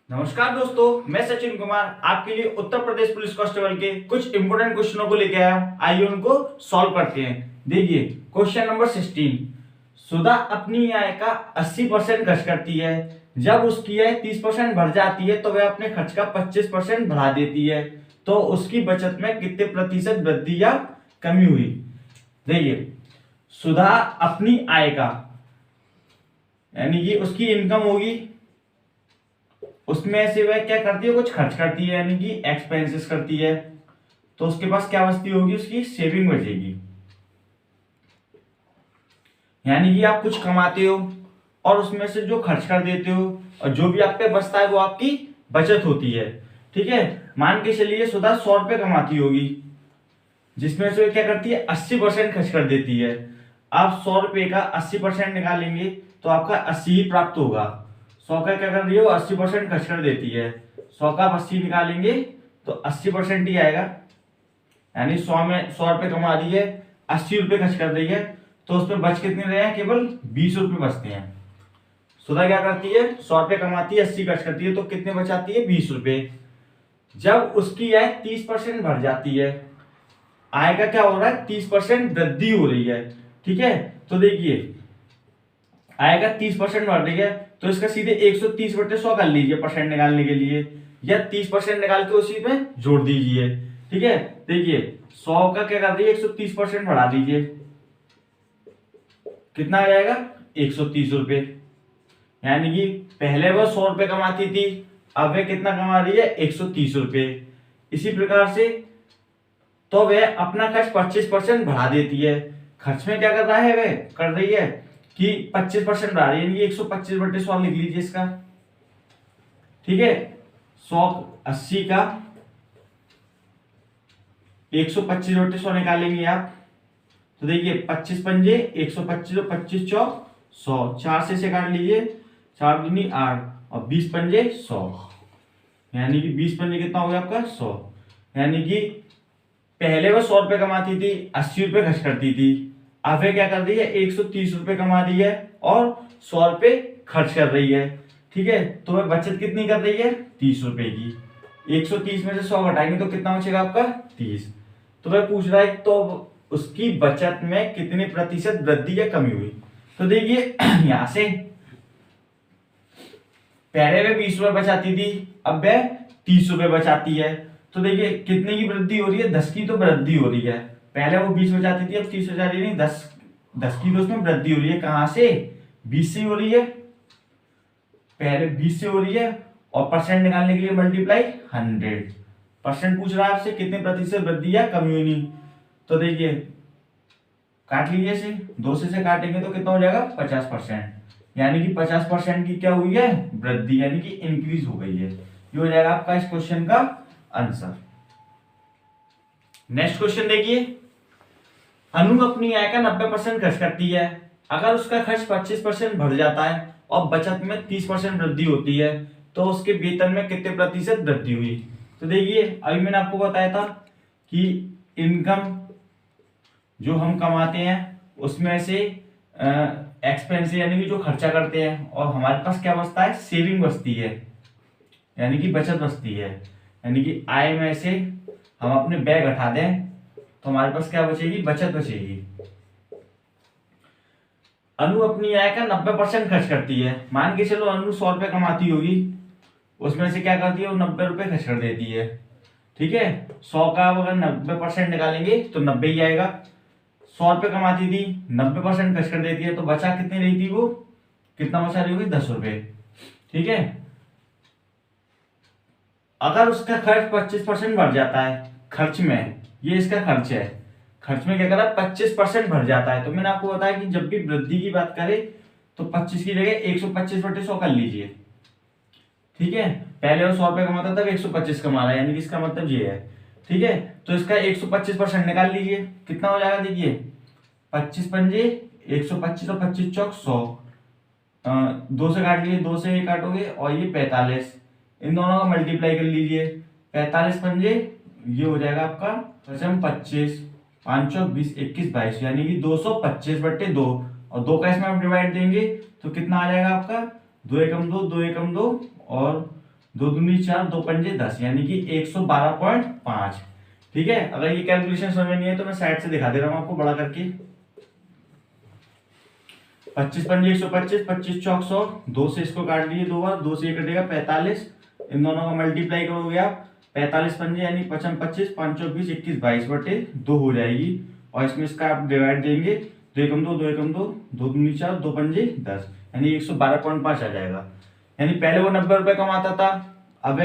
नमस्कार दोस्तों, मैं सचिन कुमार आपके लिए उत्तर प्रदेश पुलिस कांस्टेबल के कुछ इंपोर्टेंट क्वेश्चनों को लेके आया हूं। आइए उनको सॉल्व करते हैं। देखिए क्वेश्चन नंबर 16। सुधा अपनी आय का 80% खर्च करती है। जब उसकी आय 30% बढ़ जाती है तो वह अपने खर्च का 25% बढ़ा देती है। तो उसकी बचत में कितने प्रतिशत वृद्धि या कमी हुई। देखिए सुधा अपनी आय का यानी कि उसकी इनकम होगी, उसमें से वह क्या करती है, कुछ खर्च करती है यानी कि एक्सपेंसेस करती है। तो उसके पास क्या बचती होगी, उसकी सेविंग बचेगी। यानी कि आप कुछ कमाते हो और उसमें से जो खर्च कर देते हो और जो भी आप पे बचता है वो आपकी बचत होती है। ठीक है, मान के चलिए सुधा 100 रुपए कमाती होगी, जिसमें से वो क्या करती है 80% खर्च कर देती है। आप 100 रुपए का 80% निकालेंगे तो आपका 80 ही प्राप्त होगा। 100 का क्या कर रही है वो 80% खर्च कर देती है। 100 का आप 80 निकालेंगे तो 80% ही आएगा। यानी 100 में 100 रुपए कमा रही है, 80 रुपए खर्च कर रही है, तो उसमें बच कितने रहे हैं, केवल 20 रुपए बचते हैं। सुधा क्या करती है 100 रुपए कमाती है, 80 खर्च करती है, तो कितने बचाती है 20 रुपए। जब उसकी आय 30% बढ़ जाती है, आय का क्या हो रहा है 30% वृद्धि हो रही है। ठीक है, तो देखिए आय का 30% बढ़ रही है तो इसका सीधे 130/100 कर लीजिए परसेंट निकालने के लिए, या 30% निकाल के उसी में जोड़ दीजिए। ठीक है, देखिए 100 का क्या कर रही है 130% बढ़ा दीजिए, कितना आ जाएगा 130 रुपए। यानी कि पहले वो 100 रुपए कमाती थी, अब वे कितना कमा रही है 130 रुपए। इसी प्रकार से तो वह अपना खर्च 25% बढ़ा देती है। खर्च में क्या कर रहा है, वह कर रही है कि 25% बढ़ा रही है, यानी 125/100 लिख लीजिए इसका। ठीक है, 180 का 125/100 निकालेंगे आप, तो देखिए 25 पंजे 125 और 25 चौक 100, 4 से काट लीजिए, 4 दूनी 8 और 20 पंजे 100, यानी कि 20 पंजे कितना हो गया आपका 100। यानी कि पहले वो 100 रुपए कमाती थी, 80 रुपए खर्च करती थी, अब वे क्या कर रही है 130 रुपए कमा रही है और 100 रुपए खर्च कर रही है। ठीक है, तो वह बचत कितनी कर रही है 30 रुपए की। 130 में से 100 घटाएंगे तो कितना बचेगा आपका 30। तो वह पूछ रहा है तो उसकी बचत में कितने प्रतिशत वृद्धि या कमी हुई। तो देखिए यहां से पहले वे 20 रुपए बचाती थी, अब वह 30 रुपए बचाती है। तो देखिए कितने की वृद्धि हो रही है, 10 की तो वृद्धि हो रही है। पहले वो 20 बचाती थी, अब 30 बचा रही है, 10 की तो उसमें वृद्धि हो रही है। कहां से 20 से हो रही है, पहले 20 से हो रही है और परसेंट निकालने के लिए मल्टीप्लाई 100%। पूछ रहा है आपसे कितने प्रतिशत वृद्धि या कमी हुई। नहीं तो देखिए काट लीजिए इसे, 2 से काटेंगे तो कितना हो जाएगा 50%। यानी कि 50% की क्या हुई है वृद्धि, यानी कि इंक्रीज हो गई है। ये हो जाएगा आपका इस क्वेश्चन का आंसर। नेक्स्ट क्वेश्चन देखिए, अनु अपनी आय का 90% खर्च करती है। अगर उसका खर्च 25% बढ़ जाता है और बचत में 30% वृद्धि होती है तो उसके वेतन में कितने प्रतिशत वृद्धि हुई। तो देखिए अभी मैंने आपको बताया था कि इनकम जो हम कमाते हैं उसमें से एक्सपेंस यानी कि जो खर्चा करते हैं, और हमारे पास क्या बचता है सेविंग बचती है, यानी कि बचत बचती है। यानी कि आय में से हम अपने व्यय घटा दें तो हमारे पास क्या बचेगी, बचत बचेगी। अनु अपनी आय का 90% खर्च करती है। मान के चलो अनु 100 रुपए कमाती होगी, उसमें से क्या करती है वो 90 रुपए खर्च कर देती है। ठीक है, 100 का अगर 90% निकालेंगे तो 90 ही आएगा। 100 रुपए कमाती थी, 90% खर्च कर देती है, तो बचा कितनी रही थी वो, कितना बचा रही होगी 10 रुपए। ठीक है, अगर उसका खर्च 25% बढ़ जाता है खर्च में, ये इसका खर्च है, खर्च में क्या करा 25% बढ़ जाता है, तो मैंने आपको बताया कि जब भी वृद्धि की बात करें तो 25 की जगह 125/100 कर लीजिए। ठीक है, पहले वो 100 रुपए कमाता था, 125 कमा रहा है, यानी कि इसका मतलब ये है। ठीक है, तो इसका 125% निकाल लीजिए, कितना हो जाएगा देखिए 25 पंजे 125 और 25 चौक 100, 2 से काट लीजिए, 2 से ये काटोगे और ये 45, इन दोनों का मल्टीप्लाई कर लीजिए। 45 पंजे ये हो जाएगा आपका 25, 5 चौक 20, 21, 22, यानी कि 225/2, और 2 का इसमें आप डिवाइड देंगे तो कितना आ जाएगा आपका 2 एकम 2, 2 एकम 2 और दो दूनी 4, दो पंजे 10, यानी कि 112.5। ठीक है, अगर ये कैलकुलेशन समझ में नहीं है तो मैं साइड से दिखा दे रहा हूँ आपको बड़ा करके। 25 पंजे 125, 25 चौक 100, 2 से इसको काट लिए 2 बार, 2 से ये कटेगा 45, इन दोनों का मल्टीप्लाई करोगे आप 45 पंजे यानी 55 25, 5 चौक 20, 21 22/2 हो जाएगी। और इसमें इसका आप डिवाइड देंगे, 2 एकम 2, 2 एकम 2, 2 दूनी 4, 2 पंजे 10, यानी 112.5 आ जाएगा। यानी पहले वो 90 रुपए कमाता था, अब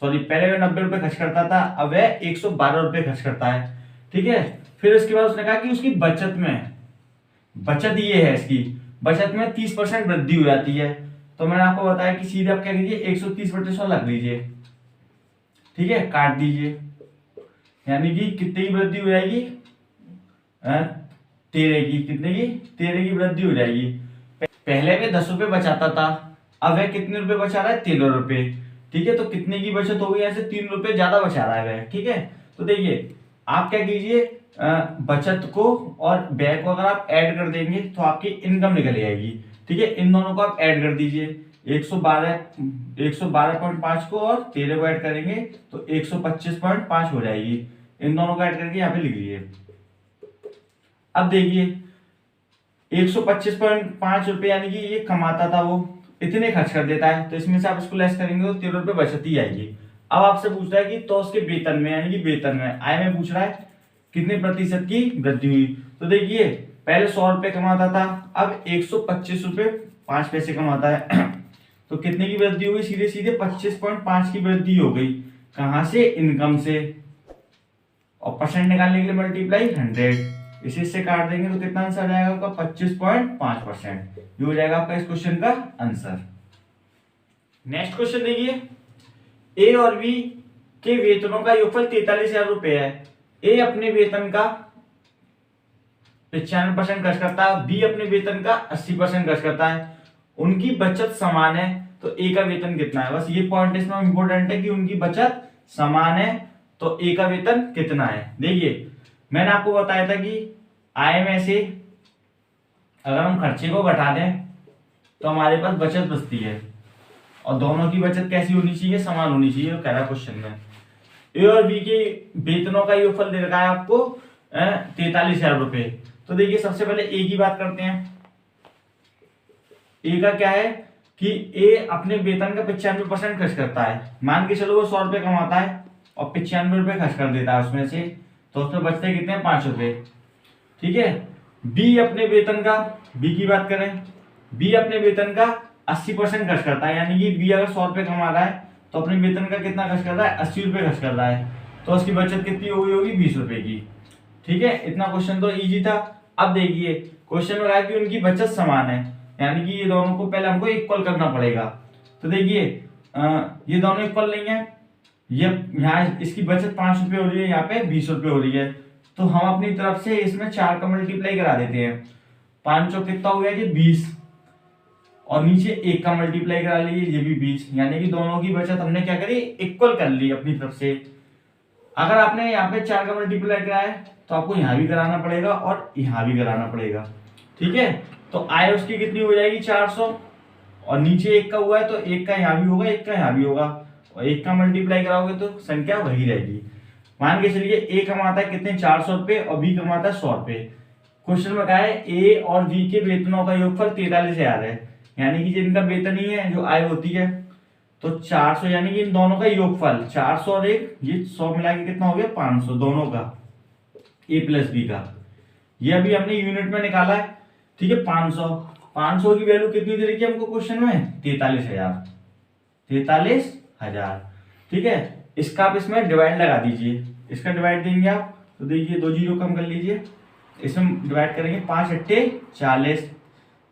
पहले वो 90 रुपए खर्च करता था, अब 112 रुपए खर्च करता है। ठीक है, फिर उसके बाद उसने कहा कि उसकी बचत ये है, इसकी बचत में 30% वृद्धि हो जाती है। तो मैंने आपको बताया कि सीधे आप क्या कीजिए, 130/100 लग लीजिए। ठीक है, काट दीजिए, यानी कि कितने की वृद्धि हो जाएगी, 13 की। कितने की? 13 की वृद्धि हो जाएगी। पहले वे 10 रुपए बचाता था, अब वह कितने रुपए बचा रहा है, 13 रुपए। ठीक है, तो कितने की बचत हो गई, ऐसे 3 रुपए ज्यादा बचा रहा है वह। ठीक है, तो देखिए आप क्या कीजिए, बचत को और व्यय को अगर आप ऐड कर देंगे तो आपकी इनकम निकल आएगी। ठीक है, इन दोनों को आप ऐड कर दीजिए, 112.5 को और 13 को ऐड करेंगे तो 125.5 हो जाएगी। इन दोनों को ऐड करके यहाँ पे लिख लीजिए। अब देखिए 125.5 रुपए यानी कि ये कमाता था, वो इतने खर्च कर देता है, तो इसमें से आप इसको लेस करेंगे तो 13 रुपए बचत ही आएगी। अब आपसे पूछ रहा है कि तो उसके वेतन में, यानी कि वेतन में, आय में पूछ रहा है कितने प्रतिशत की वृद्धि हुई। तो देखिए पहले 100 रुपए कमाता था, अब 125 रुपए 5 पैसे कमाता है। तो कितने की वृद्धि हो गई, सीधे सीधे 25.5 की वृद्धि हो गई। कहां से? इनकम से। और परसेंट निकालने के लिए मल्टीप्लाई 100, इसे काट देंगे तो कितना आंसर आएगा आपका, 25.5%। ये हो जाएगा आपका इस क्वेश्चन का आंसर। नेक्स्ट क्वेश्चन देखिए, ए और बी के वेतनों का योगफल 43,000 रुपए है। ए अपने वेतन का 95% खर्च करता है, बी अपने वेतन का 80% खर्च करता है, उनकी बचत समान है, तो ए का वेतन कितना है। बस ये पॉइंट इसमें इंपॉर्टेंट है कि उनकी बचत समान है तो ए का वेतन कितना है। देखिए मैंने आपको बताया था कि आय में से अगर हम खर्चे को घटा दें तो हमारे पास बचत बचती है, और दोनों की बचत कैसी होनी चाहिए, समान होनी चाहिए, कह रहा क्वेश्चन में। ए और बी के वेतनों का योगफल दे रखा है आपको 43,000 रुपए। तो देखिए सबसे पहले ए की बात करते हैं। ए का क्या है कि ए अपने वेतन का 95% खर्च करता है। मान के चलो वो 100 रुपए कमाता है और 95 रुपए खर्च कर देता है उसमें से, तो उसमें बचते कितने, 5 रुपए। ठीक है, बी अपने वेतन का, बी की बात करें, बी अपने वेतन का 80% खर्च करता है, यानी कि बी अगर 100 रुपए कमा रहा है तो अपने वेतन का कितना खर्च कर रहा है, 80 रुपए खर्च कर रहा है, तो उसकी बचत कितनी हो गई होगी, 20 रुपए की। ठीक है, इतना क्वेश्चन तो इजी था। अब देखिए क्वेश्चन में कहा कि उनकी बचत समान है, यानी कि ये दोनों को पहले हमको इक्वल करना पड़ेगा। तो देखिए ये दोनों इक्वल नहीं है, ये यहाँ इसकी बचत 5 रुपए हो रही है, यहाँ पे 20 रुपए हो रही है, तो हम अपनी तरफ से इसमें 4 का मल्टीप्लाई करा देते हैं। 5 चौक कितना हो गया जी, 20, और नीचे 1 का मल्टीप्लाई करा लीजिए, ये भी 20, यानी कि दोनों की बचत हमने क्या करी, इक्वल कर ली अपनी तरफ से। अगर आपने यहाँ पे 4 का मल्टीप्लाई कराया तो आपको यहाँ भी कराना पड़ेगा और यहाँ भी कराना पड़ेगा। ठीक है, तो आय उसकी कितनी हो जाएगी, 400, और नीचे 1 का हुआ है तो 1 का यहाँ भी होगा, 1 का यहाँ भी होगा, और 1 का मल्टीप्लाई कराओगे तो संख्या वही रहेगी। मान के चलिए ए कमाता है कितने, 400 रुपए, और बी कमाता है 100 रुपए। क्वेश्चन में कहा है ए और बी के वेतनों का योगफल 43,000 है, यानी कि जिनका वेतन ही है जो आय होती है, तो 400 यानी कि इन दोनों का योगफल 400 और 1, ये 100 मिला के कितना हो गया, 500, दोनों का, ए प्लस बी का। ये अभी हमने यूनिट में निकाला है। ठीक है, 500 की वैल्यू कितनी दे रखी है हमको क्वेश्चन में, 43,000। ठीक है, इसका आप इसमें डिवाइड लगा दीजिए, इसका डिवाइड देंगे आप तो देखिए 2 जीरो कम कर लीजिए, इसमें डिवाइड करेंगे, 5 अट्ठे 40,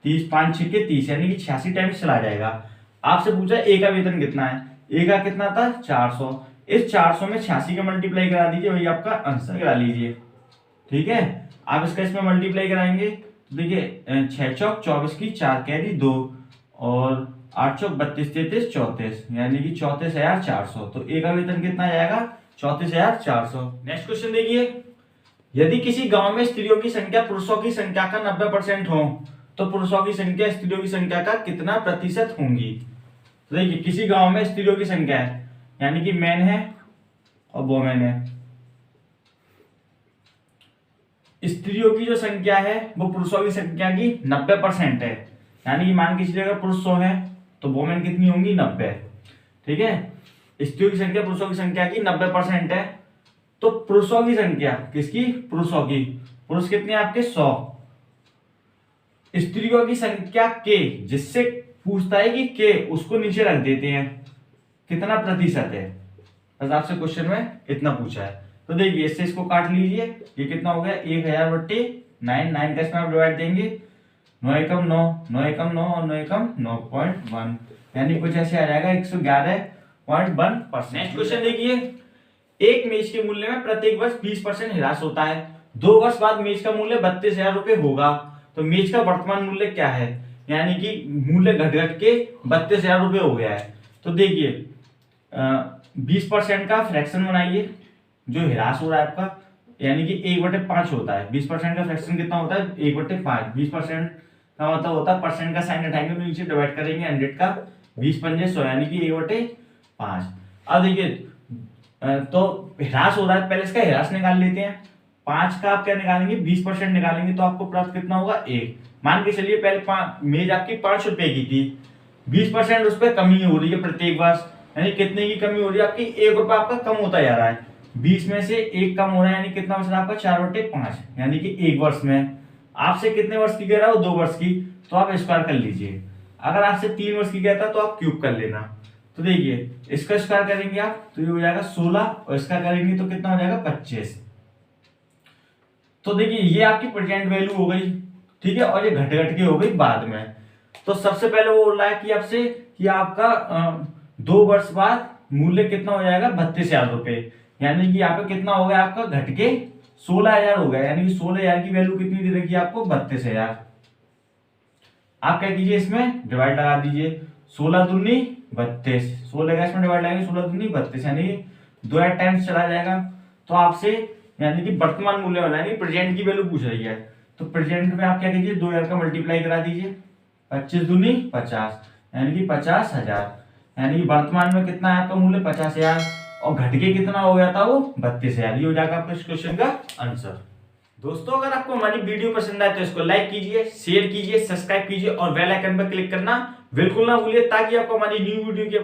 30, 5 छक्के 30, यानी कि 86 टाइम्स चला जाएगा। आपसे पूछा ए का वेतन कितना है, ए का कितना था, 400, इस 400 में 86 का मल्टीप्लाई करा दीजिए, वही आपका आंसर करा लीजिए। ठीक है, आप इसका इसमें मल्टीप्लाई कराएंगे तो देखिए 6 चौक 24 की 4 कैरी 2, और 8 चौक 32 33 34, यानी कि 34,400। तो ए का वेतन कितना जाएगा, 34,400। नेक्स्ट क्वेश्चन देखिए, यदि किसी गांव में स्त्रियों की संख्या पुरुषों की संख्या का 90% हो तो पुरुषों की संख्या स्त्रियों की संख्या का कितना प्रतिशत होंगी। तो देखिए किसी गांव में स्त्रियों की संख्या है, यानी कि मैन है और वोमेन है। स्त्रियों की जो संख्या है वो पुरुषों की संख्या की 90% है, यानी कि मान के चलिए अगर पुरुष 100 है तो वोमेन कितनी होंगी 90। ठीक है, स्त्रियों की संख्या पुरुषों की संख्या की 90% है। तो पुरुषों की संख्या किसकी, पुरुषों की, पुरुष कितने आपके 100, स्त्रियों की संख्या के, जिससे पूछता है कि के उसको नीचे रख देते हैं कितना प्रतिशत है, बस आपसे क्वेश्चन में इतना पूछा है। तो देखिए इससे इसको काट लीजिए, ये कितना हो गया 1000 बट्टे 9, 9 का इसमें आप डिवाइड देंगे, 9 एकम 9, 9 एकम 9 और 9 एकम 9.1, यानी कुछ ऐसे आ जाएगा 111.1%। नेक्स्ट क्वेश्चन देखिए, एक मेज के मूल्य में प्रत्येक वर्ष 20% ह्रास होता है, 2 वर्ष बाद मेज का मूल्य 32,000 रुपए होगा, तो मेज का वर्तमान मूल्य क्या है, यानी कि मूल्य घट घट के 32,000 रुपए हो गया है। तो देखिए 20% का फ्रैक्शन बनाइए, जो ह्रास हो रहा है आपका, यानी कि 1/5 होता है। 20% का फ्रैक्शन कितना होता है 1/5, 20% का मतलब होता है परसेंट का साइन हटाएंगे तो नीचे डिवाइड करेंगे 100 का, 20 पंजे 100, यानी कि 1/5। अब देखिए तो ह्रास हो रहा है, पहले इसका ह्रास निकाल लेते हैं। 5 का आप क्या निकालेंगे 20% निकालेंगे तो आपको प्राप्त कितना होगा 1। मान के चलिए पहले मेज आपकी 5 रुपए की थी, 20% उस पर कमी हो रही है प्रत्येक वर्ष, यानी कितने की कमी हो रही है आपकी 1 रुपया आपका कम होता जा रहा है, 20 में से 1 कम हो रहा है, यानी कितना बच रहा है आपका 4/5, यानी कि 1 वर्ष में। आपसे कितने वर्ष की कह रहा है वो 2 वर्ष की, तो आप स्क्वायर कर लीजिए। अगर आपसे 3 वर्ष की कहता तो आप क्यूब कर लेना। तो देखिए इसका स्क्वायर करेंगे आप तो ये हो जाएगा 16, और इसका करेंगे तो कितना हो जाएगा 25। तो देखिए ये आपकी प्रेजेंट वैल्यू हो गई, ठीक है, और ये घट घट के हो गई बाद में। तो सबसे पहले वो बोल रहा है कि आपसे कि आपका 2 वर्ष बाद मूल्य कितना हो जाएगा 32,000 रुपए, यानी कि यहाँ पे कितना हो गया आपका घट के 16,000 हो गया, यानी कि 16,000 की वैल्यू कितनी दे रखी है आपको 32,000। आप क्या कीजिए इसमें डिवाइड लगा दीजिए, 16 दूनी 32, 16 का इसमें डिवाइड लगाएंगे 16 दूनी 32, यानी 2 टाइम्स चला जाएगा। तो आपसे यानी कि वर्तमान मूल्य वाला यानी प्रेजेंट की वैल्यू पूछ रही है, तो प्रेजेंट में आप क्या कीजिए 2000 का मल्टीप्लाई करा दीजिए, 25 दूनी 50, यानी कि 50,000, यानी कि वर्तमान में कितना है आपका मूल्य 50,000, और घट के कितना हो गया था वो 32,000। ये हो जाएगा आपका इस क्वेश्चन का आंसर। दोस्तों अगर आपको हमारी वीडियो पसंद आए तो इसको लाइक कीजिए, शेयर कीजिए, सब्सक्राइब कीजिए और बेल आइकन पर क्लिक करना बिल्कुल ना भूलिए, ताकि आपको हमारी न्यू वीडियो की